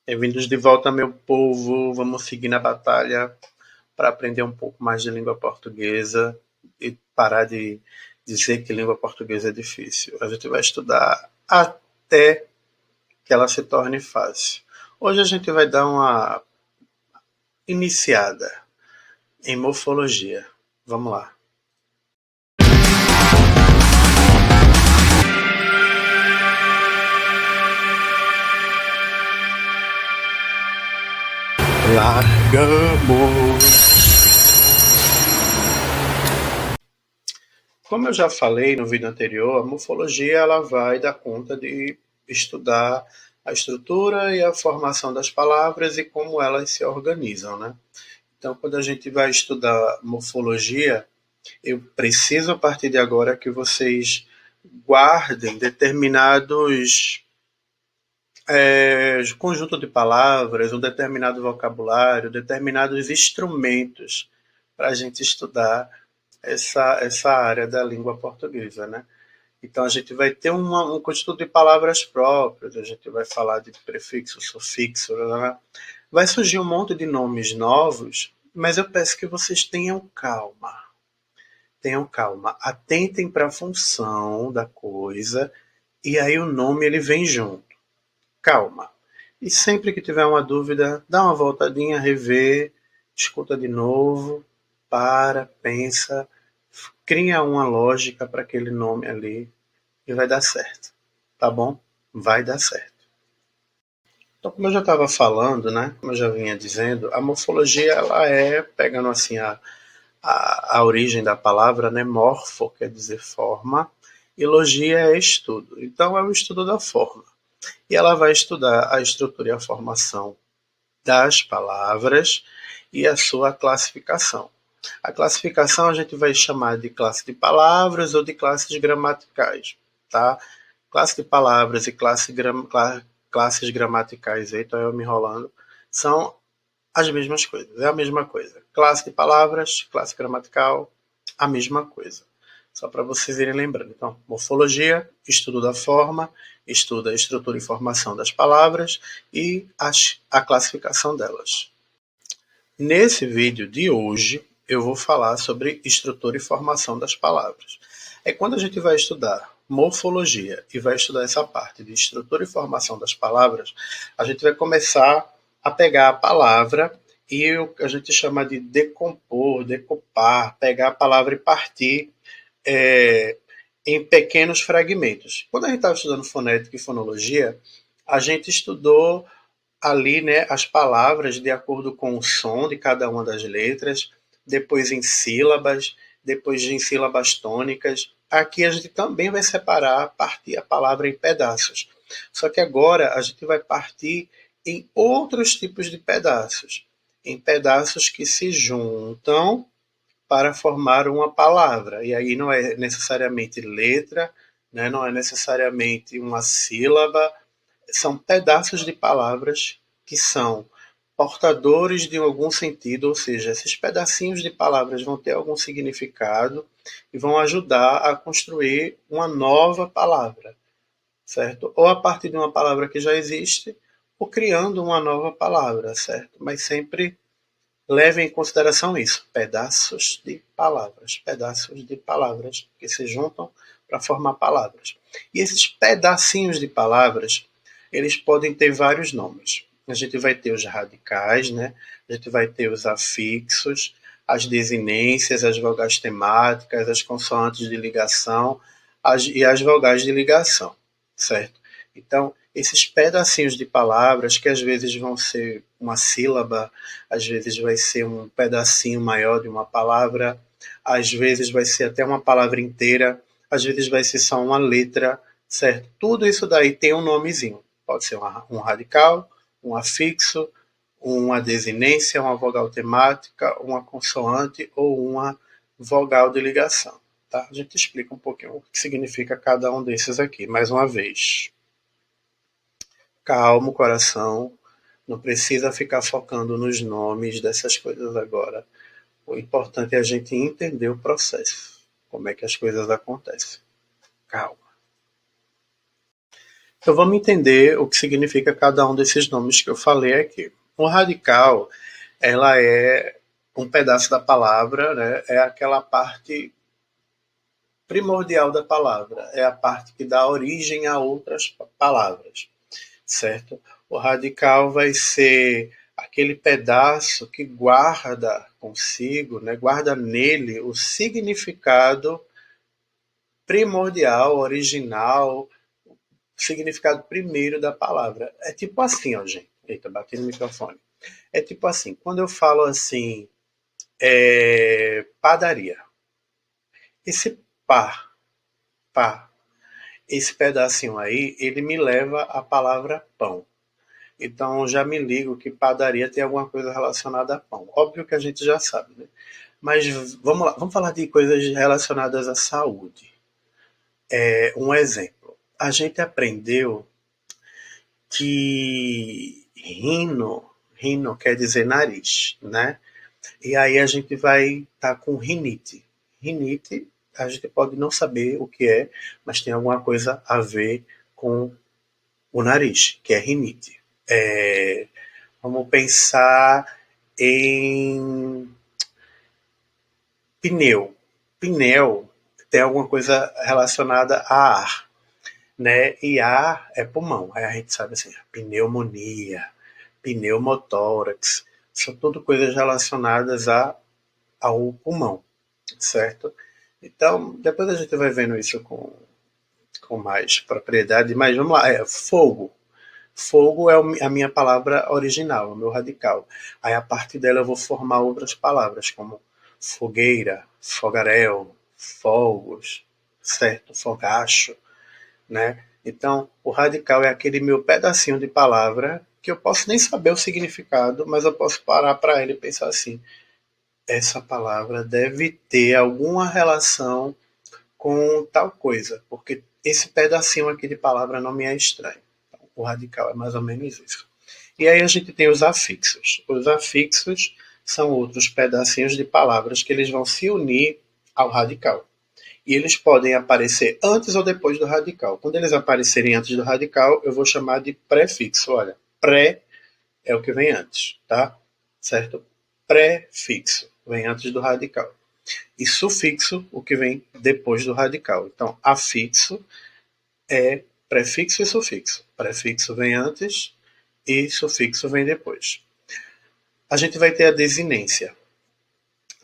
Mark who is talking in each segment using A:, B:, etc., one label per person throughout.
A: Bem-vindos de volta, meu povo. Vamos seguir na batalha para aprender um pouco mais de língua portuguesa e parar de dizer que língua portuguesa é difícil. A gente vai estudar até que ela se torne fácil. Hoje a gente vai dar uma iniciada em morfologia. Vamos lá. Largamos! Como eu já falei no vídeo anterior, a morfologia ela vai dar conta de estudar a estrutura e a formação das palavras e como elas se organizam, né? Então, quando a gente vai estudar morfologia, eu preciso a partir de agora que vocês guardem determinados conjunto de palavras, um determinado vocabulário, determinados instrumentos para a gente estudar essa área da língua portuguesa, né? Então a gente vai ter um conjunto de palavras próprias, a gente vai falar de prefixo, sufixo, né? Vai surgir um monte de nomes novos, mas eu peço que vocês tenham calma. Tenham calma, atentem para a função da coisa e aí o nome ele vem junto. Calma. E sempre que tiver uma dúvida, dá uma voltadinha, revê, escuta de novo, para, pensa, cria uma lógica para aquele nome ali e vai dar certo. Tá bom? Vai dar certo. Então, como eu já estava falando, né, como eu já vinha dizendo, a morfologia ela pegando assim a origem da palavra, né, morfo quer dizer forma, e logia é estudo. Então é o estudo da forma. E ela vai estudar a estrutura e a formação das palavras e a sua classificação. A classificação a gente vai chamar de classe de palavras ou de classes gramaticais, tá? Classe de palavras e classes gramaticais, eita, eu me enrolando, são as mesmas coisas, é a mesma coisa. Classe de palavras, classe gramatical, a mesma coisa. Só para vocês irem lembrando. Então, morfologia, estudo da forma, estuda a estrutura e formação das palavras e a classificação delas. Nesse vídeo de hoje, eu vou falar sobre estrutura e formação das palavras. É quando a gente vai estudar morfologia e vai estudar essa parte de estrutura e formação das palavras, a gente vai começar a pegar a palavra e o que a gente chama de decompor, decupar, pegar a palavra e partir é, em pequenos fragmentos. Quando a gente estava estudando fonética e fonologia, a gente estudou ali, né, as palavras de acordo com o som de cada uma das letras, depois em sílabas, depois em sílabas tônicas. Aqui a gente também vai separar, partir a palavra em pedaços. Só que agora a gente vai partir em outros tipos de pedaços, em pedaços que se juntam para formar uma palavra. E aí não é necessariamente letra, né, não é necessariamente uma sílaba, são pedaços de palavras que são portadores de algum sentido, ou seja, esses pedacinhos de palavras vão ter algum significado e vão ajudar a construir uma nova palavra, certo? Ou a partir de uma palavra que já existe, ou criando uma nova palavra, certo? Mas sempre leve em consideração isso, pedaços de palavras que se juntam para formar palavras. E esses pedacinhos de palavras, eles podem ter vários nomes. A gente vai ter os radicais, né? A gente vai ter os afixos, as desinências, as vogais temáticas, as consoantes de ligação e as vogais de ligação, certo? Então, esses pedacinhos de palavras, que às vezes vão ser uma sílaba, às vezes vai ser um pedacinho maior de uma palavra, às vezes vai ser até uma palavra inteira, às vezes vai ser só uma letra, certo? Tudo isso daí tem um nomezinho. Pode ser um radical, um afixo, uma desinência, uma vogal temática, uma consoante ou uma vogal de ligação. Tá? A gente explica um pouquinho o que significa cada um desses aqui, mais uma vez. Calma o coração, não precisa ficar focando nos nomes dessas coisas agora. O importante é a gente entender o processo, como é que as coisas acontecem. Calma. Então vamos entender o que significa cada um desses nomes que eu falei aqui. O radical, ela é um pedaço da palavra, né? É aquela parte primordial da palavra, é a parte que dá origem a outras palavras, certo? O radical vai ser aquele pedaço que guarda consigo, né? Guarda nele o significado primordial, original, significado primeiro da palavra. É tipo assim, ó, gente. Eita, bati no microfone. É tipo assim, quando eu falo assim, padaria. Esse pá, esse pedacinho aí, ele me leva à palavra pão. Então já me ligo que padaria tem alguma coisa relacionada a pão. Óbvio que a gente já sabe, né? Mas vamos lá, vamos falar de coisas relacionadas à saúde. Um exemplo. A gente aprendeu que rino quer dizer nariz, né? E aí a gente vai estar com rinite. Rinite, a gente pode não saber o que é, mas tem alguma coisa a ver com o nariz, que é rinite. É, vamos pensar em pneu. Pneu tem alguma coisa relacionada a ar, né? E ar é pulmão. Aí a gente sabe assim, pneumonia, pneumotórax, são tudo coisas relacionadas ao pulmão, certo? Então, depois a gente vai vendo isso com mais propriedade, mas vamos lá, fogo. Fogo é a minha palavra original, o meu radical. Aí a partir dela eu vou formar outras palavras, como fogueira, fogaréu, fogos, certo? Fogacho, né? Então, o radical é aquele meu pedacinho de palavra que eu posso nem saber o significado, mas eu posso parar para ele e pensar assim: essa palavra deve ter alguma relação com tal coisa, porque esse pedacinho aqui de palavra não me é estranho. Então, o radical é mais ou menos isso. E aí a gente tem os afixos. Os afixos são outros pedacinhos de palavras que eles vão se unir ao radical. E eles podem aparecer antes ou depois do radical. Quando eles aparecerem antes do radical, eu vou chamar de prefixo. Olha, pré é o que vem antes, tá? Certo? Prefixo vem antes do radical. E sufixo, o que vem depois do radical. Então, afixo é prefixo e sufixo. Prefixo vem antes e sufixo vem depois. A gente vai ter a desinência.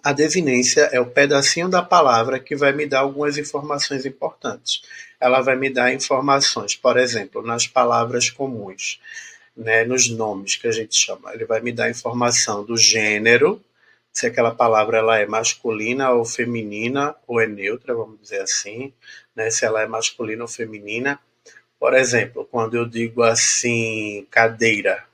A: A desinência é o pedacinho da palavra que vai me dar algumas informações importantes. Ela vai me dar informações, por exemplo, nas palavras comuns, né, nos nomes que a gente chama. Ele vai me dar informação do gênero, se aquela palavra ela é masculina ou feminina, ou é neutra, vamos dizer assim, né, se ela é masculina ou feminina. Por exemplo, quando eu digo assim, cadeira,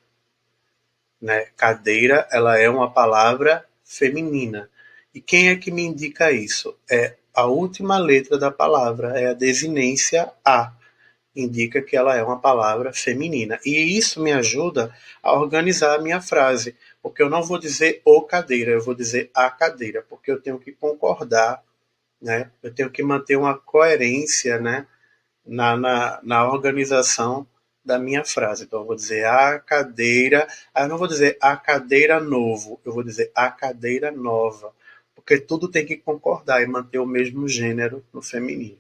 A: né, cadeira, ela é uma palavra feminina. E quem é que me indica isso? É a última letra da palavra, é a desinência A, indica que ela é uma palavra feminina. E isso me ajuda a organizar a minha frase, porque eu não vou dizer o cadeira, eu vou dizer a cadeira, porque eu tenho que concordar, né? Eu tenho que manter uma coerência, né? Na organização da minha frase. Então eu vou dizer a cadeira, eu não vou dizer a cadeira novo, eu vou dizer a cadeira nova, porque tudo tem que concordar e manter o mesmo gênero no feminino.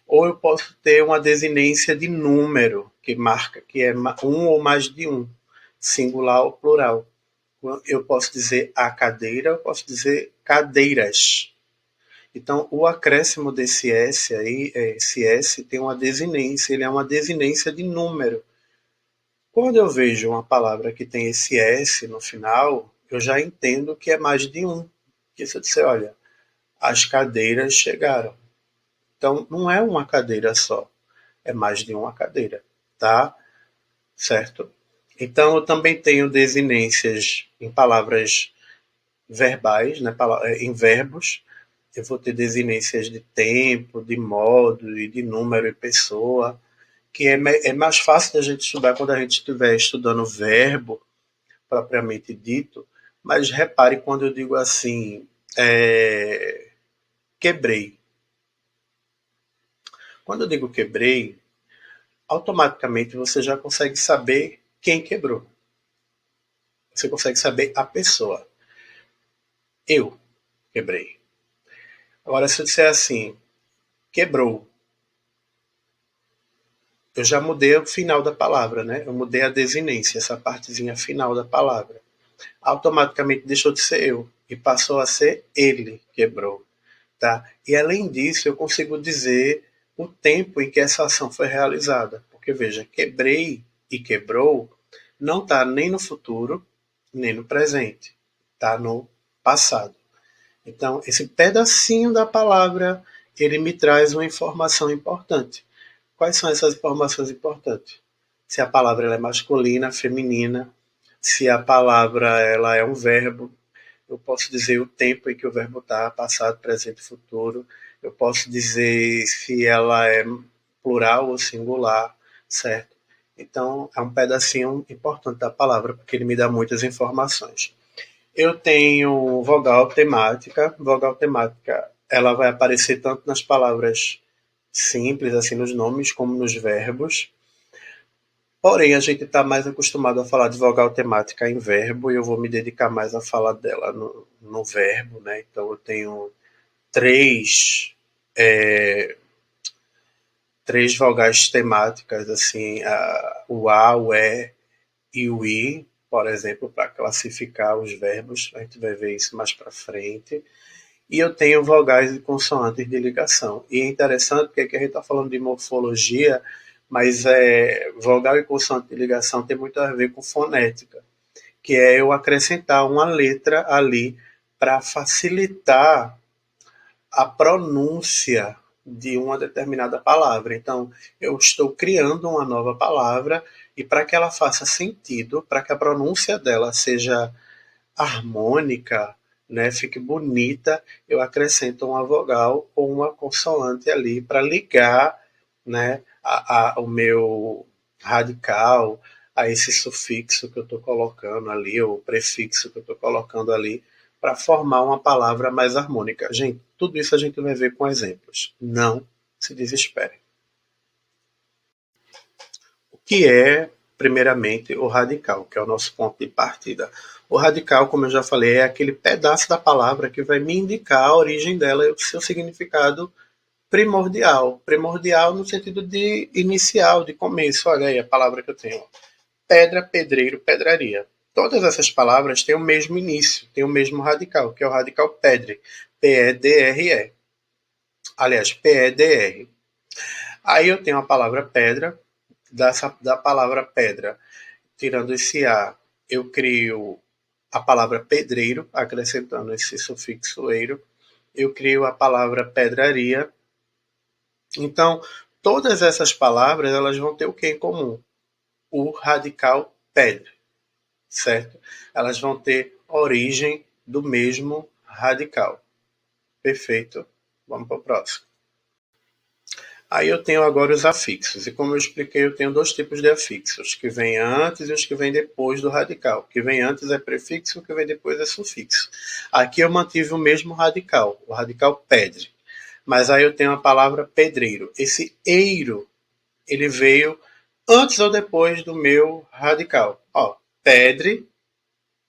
A: Ou eu posso ter uma desinência de número, que marca que é um ou mais de um, singular ou plural. Eu posso dizer a cadeira, eu posso dizer cadeiras. Então, o acréscimo desse S aí, esse S tem uma desinência, ele é uma desinência de número. Quando eu vejo uma palavra que tem esse S no final, eu já entendo que é mais de um. Porque se eu disser, olha, as cadeiras chegaram. Então, não é uma cadeira só, é mais de uma cadeira, tá? Certo? Então, eu também tenho desinências em palavras verbais, né, em verbos. Eu vou ter desinências de tempo, de modo, e de número e pessoa, que é mais fácil da gente estudar quando a gente estiver estudando verbo propriamente dito, mas repare quando eu digo assim, quebrei. Quando eu digo quebrei, automaticamente você já consegue saber quem quebrou. Você consegue saber a pessoa. Eu quebrei. Agora, se eu disser assim, quebrou, eu já mudei o final da palavra, né? Eu mudei a desinência, essa partezinha final da palavra. Automaticamente deixou de ser eu e passou a ser ele quebrou, tá? E além disso, eu consigo dizer o tempo em que essa ação foi realizada. Porque veja, quebrei e quebrou não está nem no futuro, nem no presente. Está no passado. Então, esse pedacinho da palavra, ele me traz uma informação importante. Quais são essas informações importantes? Se a palavra ela é masculina, feminina, se a palavra ela é um verbo, eu posso dizer o tempo em que o verbo está, passado, presente, futuro. Eu posso dizer se ela é plural ou singular, certo? Então, é um pedacinho importante da palavra, porque ele me dá muitas informações. Eu tenho vogal temática. Vogal temática, ela vai aparecer tanto nas palavras simples, assim, nos nomes, como nos verbos. Porém, a gente está mais acostumado a falar de vogal temática em verbo e eu vou me dedicar mais a falar dela no verbo, né? Então, eu tenho três, é, três vogais temáticas, assim, o A, o E e o I, por exemplo, para classificar os verbos. A gente vai ver isso mais para frente. E eu tenho vogais e consoantes de ligação. E é interessante porque aqui a gente está falando de morfologia, mas vogal e consoante de ligação tem muito a ver com fonética, que é eu acrescentar uma letra ali para facilitar a pronúncia de uma determinada palavra. Então, eu estou criando uma nova palavra e para que ela faça sentido, para que a pronúncia dela seja harmônica, né, fique bonita, eu acrescento uma vogal ou uma consoante ali para ligar, né, o meu radical a esse sufixo que eu estou colocando ali, ou prefixo que eu estou colocando ali, para formar uma palavra mais harmônica. Gente, tudo isso a gente vai ver com exemplos. Não se desespere. O que é, primeiramente, o radical, que é o nosso ponto de partida? O radical, como eu já falei, é aquele pedaço da palavra que vai me indicar a origem dela e o seu significado primordial. Primordial no sentido de inicial, de começo. Olha aí a palavra que eu tenho. Pedra, pedreiro, pedraria. Todas essas palavras têm o mesmo início, têm o mesmo radical, que é o radical pedre. P-E-D-R-E. Aliás, P-E-D-R. Aí eu tenho a palavra pedra, da palavra pedra, tirando esse A, eu crio a palavra pedreiro, acrescentando esse sufixo eiro. Eu crio a palavra pedraria. Então, todas essas palavras elas vão ter o que em comum? O radical pedra, certo? Elas vão ter origem do mesmo radical. Perfeito. Vamos para o próximo. Aí eu tenho agora os afixos. E como eu expliquei, eu tenho dois tipos de afixos, que vêm antes e os que vêm depois do radical. O que vem antes é prefixo, o que vem depois é sufixo. Aqui eu mantive o mesmo radical, o radical pedre. Mas aí eu tenho a palavra pedreiro. Esse eiro, ele veio antes ou depois do meu radical. Ó, pedre,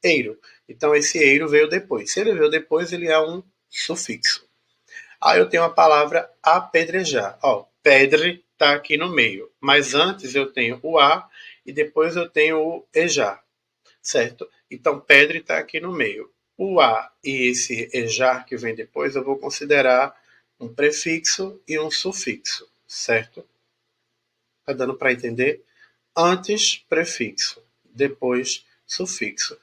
A: eiro. Então esse eiro veio depois. Se ele veio depois, ele é um sufixo. Aí eu tenho a palavra apedrejar. Ó, pedre está aqui no meio. Mas antes eu tenho o a e depois eu tenho o ejar, certo? Então pedre está aqui no meio. O a e esse ejar que vem depois eu vou considerar um prefixo e um sufixo, certo? Tá dando para entender? Antes prefixo, depois sufixo.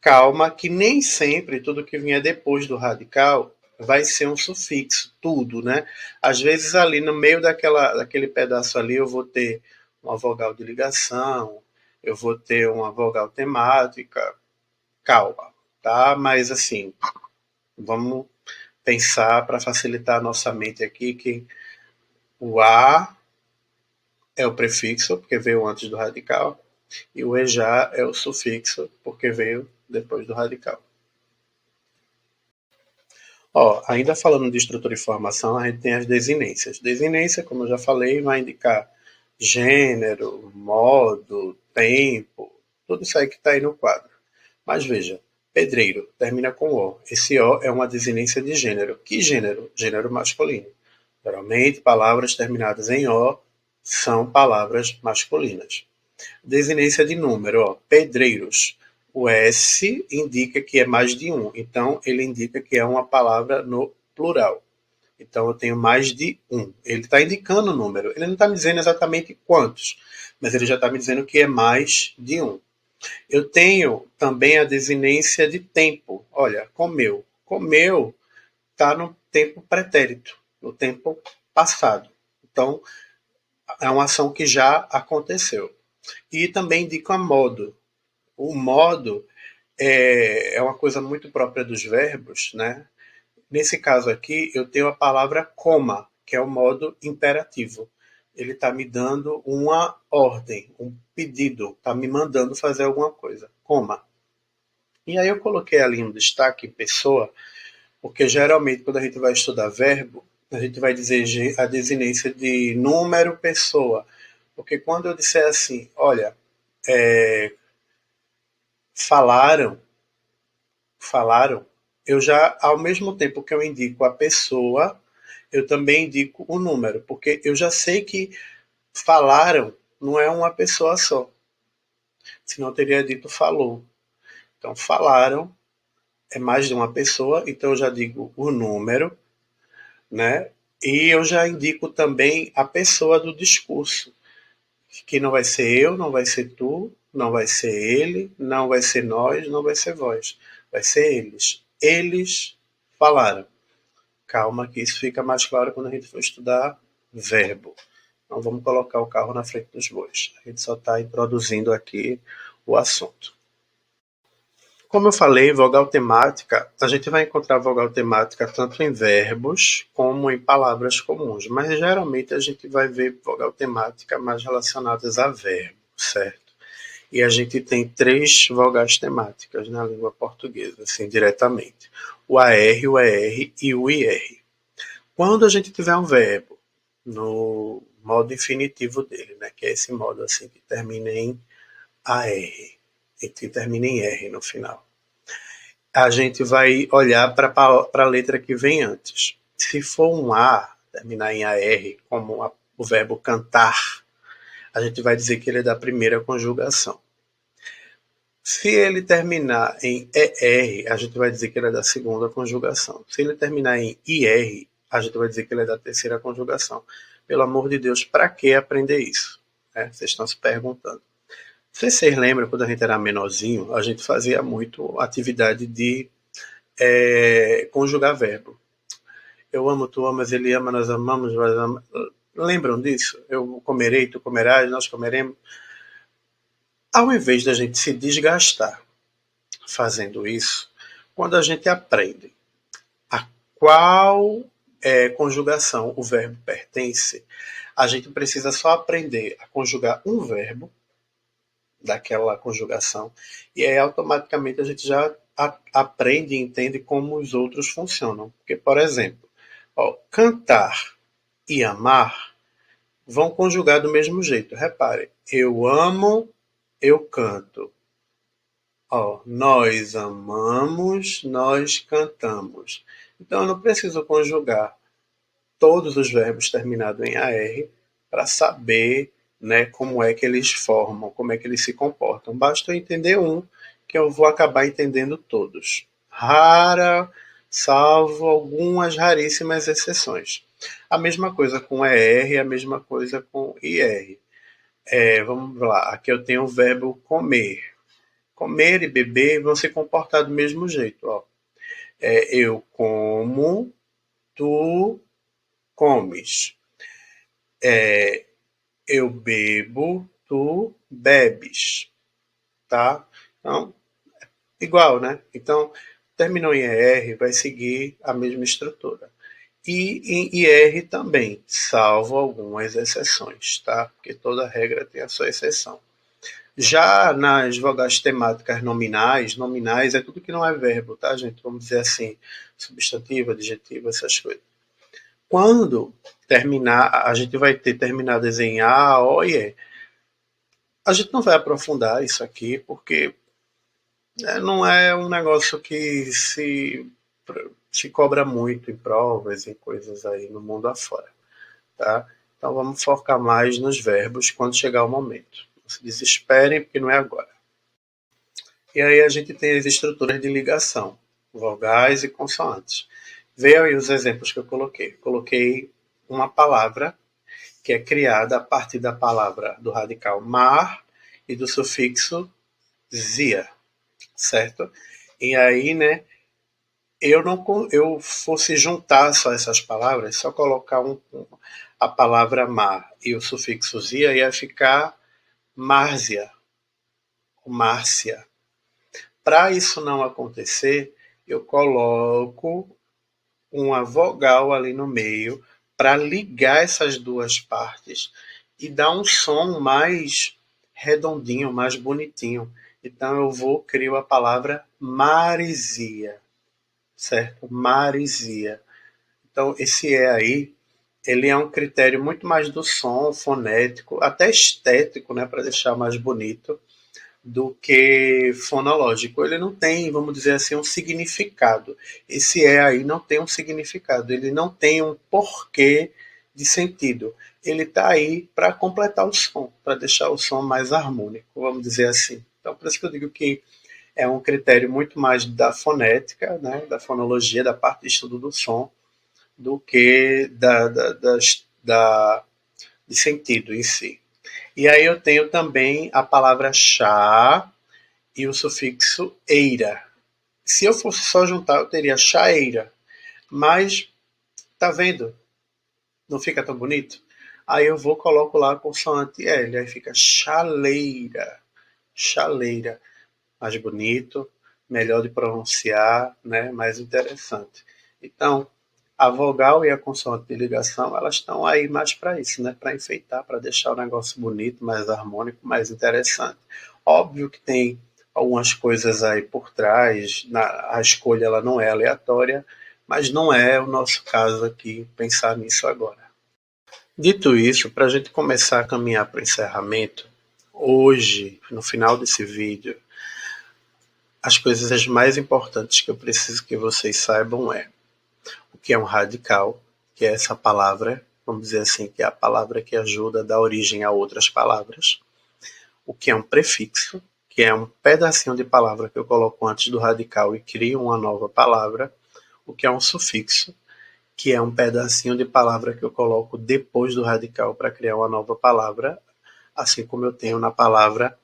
A: Calma que nem sempre tudo que vier depois do radical vai ser um sufixo, tudo, né? Às vezes ali no meio daquele pedaço ali eu vou ter uma vogal de ligação, eu vou ter uma vogal temática, calma, tá? Mas assim, vamos pensar para facilitar a nossa mente aqui que o A é o prefixo, porque veio antes do radical, e o EJA é o sufixo, porque veio depois do radical. Ó, ainda falando de estrutura e formação, a gente tem as desinências. Desinência, como eu já falei, vai indicar Gênero, modo, tempo, tudo isso aí que está aí no quadro. Mas veja, pedreiro termina com O. Esse O é uma desinência de gênero. Que gênero? Gênero masculino. Geralmente, palavras terminadas em O são palavras masculinas. Desinência de número, ó, pedreiros. O S indica que é mais de um, então ele indica que é uma palavra no plural. Então eu tenho mais de um. Ele está indicando o número. Ele não está me dizendo exatamente quantos, mas ele já está me dizendo que é mais de um. Eu tenho também a desinência de tempo. Olha, comeu. Comeu está no tempo pretérito, no tempo passado. Então, é uma ação que já aconteceu. E também indica modo. O modo é uma coisa muito própria dos verbos, né? Nesse caso aqui, eu tenho a palavra coma, que é o modo imperativo. Ele está me dando uma ordem, um pedido, está me mandando fazer alguma coisa. Coma. E aí eu coloquei ali um destaque em pessoa, porque geralmente quando a gente vai estudar verbo, a gente vai dizer a desinência de número pessoa. Porque quando eu disser assim, olha, falaram, falaram, eu já, ao mesmo tempo que eu indico a pessoa, eu também indico o número, porque eu já sei que falaram não é uma pessoa só, senão eu teria dito falou. Então, falaram é mais de uma pessoa, então eu já digo o número, né? E eu já indico também a pessoa do discurso, que não vai ser eu, não vai ser tu, não vai ser ele, não vai ser nós, não vai ser vós, vai ser eles. Eles falaram. Calma, que isso fica mais claro quando a gente for estudar verbo. Então vamos colocar o carro na frente dos bois. A gente só está introduzindo aqui o assunto. Como eu falei, vogal temática, a gente vai encontrar vogal temática tanto em verbos como em palavras comuns, mas geralmente a gente vai ver vogal temática mais relacionadas a verbo, certo? E a gente tem três vogais temáticas na língua portuguesa, assim, diretamente. O AR, o ER e o IR. Quando a gente tiver um verbo no modo infinitivo dele, né, que é esse modo assim que termina em AR, e que termina em R no final, a gente vai olhar para a letra que vem antes. Se for um A, terminar em AR, como o verbo cantar, a gente vai dizer que ele é da primeira conjugação. Se ele terminar em ER, a gente vai dizer que ele é da segunda conjugação. Se ele terminar em IR, a gente vai dizer que ele é da terceira conjugação. Pelo amor de Deus, para que aprender isso? Vocês estão se perguntando. Vocês lembram quando a gente era menorzinho, a gente fazia muito atividade de conjugar verbo. Eu amo, tu amas, ele ama, nós amamos, nós amamos. Lembram disso? Eu comerei, tu comerás, nós comeremos. Ao invés da gente se desgastar fazendo isso, quando a gente aprende a qual conjugação o verbo pertence, a gente precisa só aprender a conjugar um verbo daquela conjugação e aí automaticamente a gente já aprende e entende como os outros funcionam. Porque, por exemplo, ó, cantar e amar vão conjugar do mesmo jeito. Repare, eu amo, eu canto. Ó, nós amamos, nós cantamos. Então eu não preciso conjugar todos os verbos terminados em AR para saber, né, como é que eles formam, como é que eles se comportam. Basta eu entender um, que eu vou acabar entendendo todos. Rara, salvo algumas raríssimas exceções. A mesma coisa com ER, a mesma coisa com IR. Vamos lá, aqui eu tenho o verbo comer. Comer e beber vão se comportar do mesmo jeito. Ó. Eu como, tu comes. Eu bebo, tu bebes. Tá? Então, igual, né? Então, terminou em ER, vai seguir a mesma estrutura. E em IR também, salvo algumas exceções, tá? Porque toda regra tem a sua exceção. Já nas vogais temáticas nominais, nominais é tudo que não é verbo, tá, gente? Vamos dizer assim, substantivo, adjetivo, essas coisas. Quando terminar, a gente vai ter terminadas em A, O e E. A gente não vai aprofundar isso aqui, porque não é um negócio que se cobra muito em provas, em coisas aí no mundo afora, tá? Então vamos focar mais nos verbos quando chegar o momento. Não se desesperem, porque não é agora. E aí a gente tem as estruturas de ligação, vogais e consoantes. Veja aí os exemplos que eu coloquei. Coloquei uma palavra que é criada a partir da palavra do radical mar e do sufixo zia, certo? E aí, né, eu fosse juntar só essas palavras, só colocar a palavra mar e o sufixo zia, ia ficar Márcia, Márcia. Para isso não acontecer, eu coloco uma vogal ali no meio para ligar essas duas partes e dar um som mais redondinho, mais bonitinho. Então eu vou criar a palavra marisia, certo? Marisia. Então esse é aí, ele é um critério muito mais do som fonético, até estético, né, para deixar mais bonito do que fonológico. Ele não tem, vamos dizer assim, um significado. Esse é aí não tem um significado, ele não tem um porquê de sentido. Ele está aí para completar o som, para deixar o som mais harmônico, vamos dizer assim. Então, por isso que eu digo que é um critério muito mais da fonética, né, da fonologia, da parte de estudo do som, do que de sentido em si. E aí eu tenho também a palavra chá e o sufixo eira. Se eu fosse só juntar, eu teria chaeira. Mas, tá vendo? Não fica tão bonito? Aí eu vou coloco lá a consoante L, aí fica chaleira. Chaleira. Mais bonito, melhor de pronunciar, né? Mais interessante. Então, a vogal e a consoante de ligação, elas estão aí mais para isso, né? Para enfeitar, para deixar o negócio bonito, mais harmônico, mais interessante. Óbvio que tem algumas coisas aí por trás, a escolha ela não é aleatória, mas não é o nosso caso aqui pensar nisso agora. Dito isso, para a gente começar a caminhar para o encerramento, hoje, no final desse vídeo, as coisas mais importantes que eu preciso que vocês saibam é o que é um radical, que é essa palavra, vamos dizer assim, que é a palavra que ajuda a dar origem a outras palavras. O que é um prefixo, que é um pedacinho de palavra que eu coloco antes do radical e crio uma nova palavra. O que é um sufixo, que é um pedacinho de palavra que eu coloco depois do radical para criar uma nova palavra, assim como eu tenho na palavra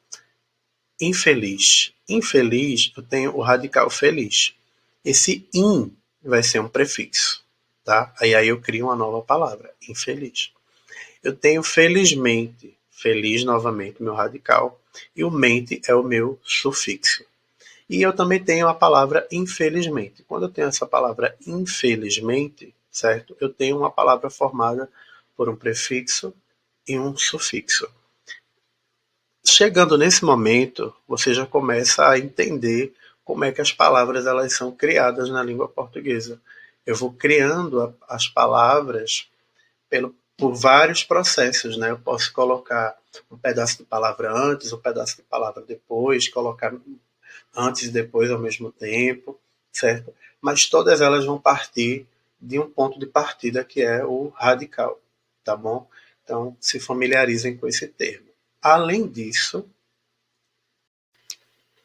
A: infeliz. Infeliz, eu tenho o radical feliz. Esse in vai ser um prefixo, tá? Aí eu crio uma nova palavra, infeliz. Eu tenho felizmente, feliz novamente, meu radical, e o mente é o meu sufixo. E eu também tenho a palavra infelizmente. Quando eu tenho essa palavra infelizmente, certo? Eu tenho uma palavra formada por um prefixo e um sufixo. Chegando nesse momento, você já começa a entender como é que as palavras elas são criadas na língua portuguesa. Eu vou criando as palavras por vários processos, né? Eu posso colocar um pedaço de palavra antes, um pedaço de palavra depois, colocar antes e depois ao mesmo tempo, certo? Mas todas elas vão partir de um ponto de partida que é o radical, tá bom? Então, se familiarizem com esse termo. Além disso,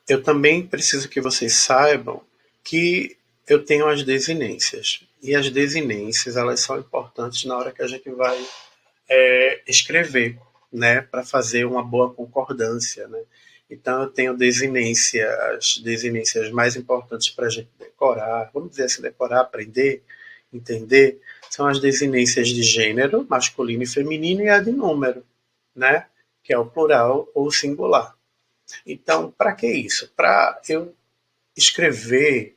A: eu também preciso que vocês saibam que eu tenho as desinências. E as desinências, elas são importantes na hora que a gente vai escrever, né, para fazer uma boa concordância, né? Então eu tenho desinência, as desinências mais importantes para a gente decorar, vamos dizer assim, decorar, aprender, entender, são as desinências de gênero, masculino e feminino, e a de número, né, que é o plural ou singular. Então, para que isso? Para eu escrever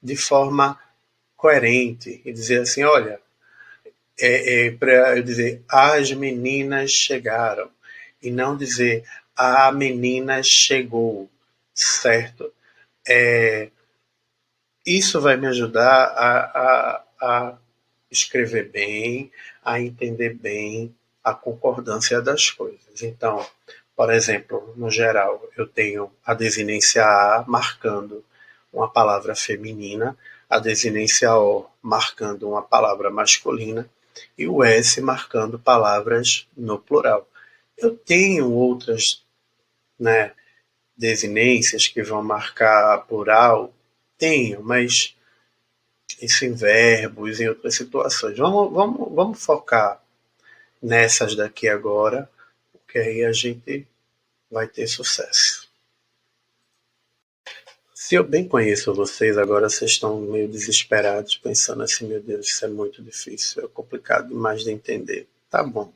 A: de forma coerente e dizer assim, olha, para eu dizer as meninas chegaram e não dizer a menina chegou, certo? Isso vai me ajudar a escrever bem, a entender bem a concordância das coisas. Então, por exemplo, no geral, eu tenho a desinência A marcando uma palavra feminina, a desinência O marcando uma palavra masculina e o S marcando palavras no plural. Eu tenho outras, né, desinências que vão marcar plural? Tenho, mas isso em verbos, em outras situações. Vamos focar nessas daqui agora, porque aí a gente vai ter sucesso. Se eu bem conheço vocês, agora vocês estão meio desesperados, pensando assim, meu Deus, isso é muito difícil, é complicado demais de entender. Tá bom,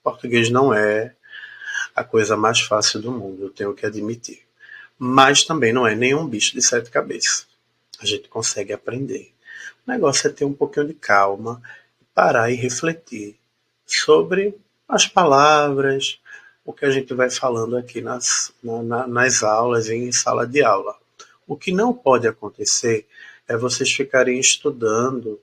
A: português não é a coisa mais fácil do mundo, eu tenho que admitir. Mas também não é nenhum bicho de sete cabeças. A gente consegue aprender. O negócio é ter um pouquinho de calma, parar e refletir sobre as palavras, o que a gente vai falando aqui nas aulas e em sala de aula. O que não pode acontecer é vocês ficarem estudando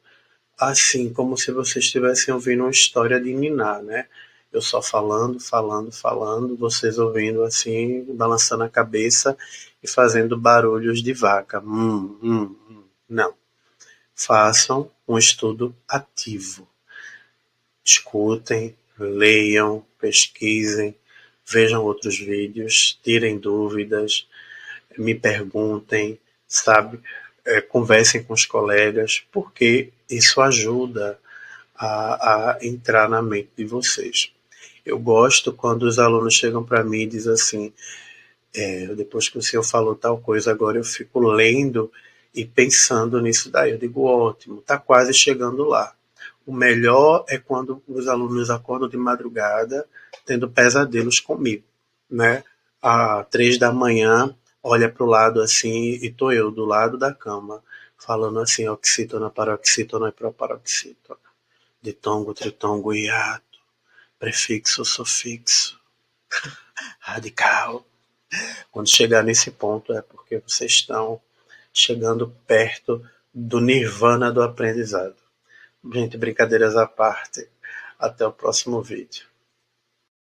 A: assim, como se vocês estivessem ouvindo uma história de Niná, né? Eu só falando, falando, falando, vocês ouvindo assim, balançando a cabeça e fazendo barulhos de vaca. Não. Façam um estudo ativo. Escutem, leiam, pesquisem, vejam outros vídeos, tirem dúvidas, me perguntem, sabe? Conversem com os colegas, porque isso ajuda a entrar na mente de vocês. Eu gosto quando os alunos chegam para mim e dizem assim, depois que o senhor falou tal coisa, agora eu fico lendo e pensando nisso daí. Eu digo, ótimo, está quase chegando lá. O melhor é quando os alunos acordam de madrugada tendo pesadelos comigo, né? Às 3 da manhã, olha para o lado assim e tô eu do lado da cama, falando assim, oxítona, paroxítona e proparoxítona. Ditongo, tritongo, hiato, prefixo, sufixo, radical. Quando chegar nesse ponto é porque vocês estão chegando perto do nirvana do aprendizado. Gente, brincadeiras à parte. Até o próximo vídeo.